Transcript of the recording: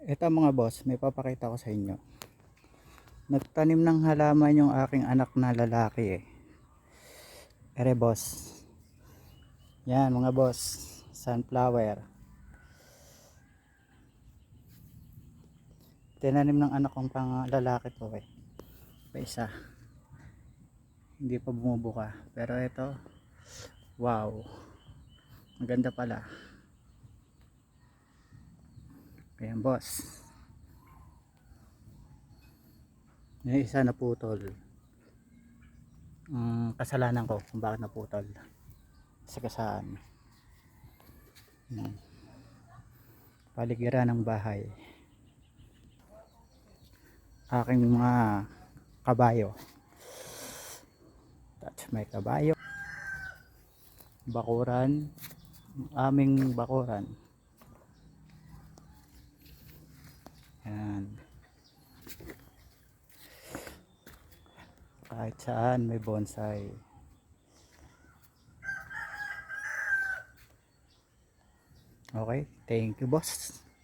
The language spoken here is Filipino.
Ito mga boss, may papakita ko sa inyo. Nagtanim ng halaman yung aking anak na lalaki eh. Ere boss. Yan mga boss, sunflower. Tinanim ng anak kong pang lalaki to eh. Pa isa. Hindi pa bumubuka. Pero ito, wow. Maganda pala. Ayan boss. Yung isa naputol. Kasalanan ko kung bakit naputol. Sagasaan. Paligiran ng bahay. Aking mga kabayo. Touch may kabayo. Bakuran. Aming bakuran. Yan. Kahit saan may bonsai. Okay, thank you boss.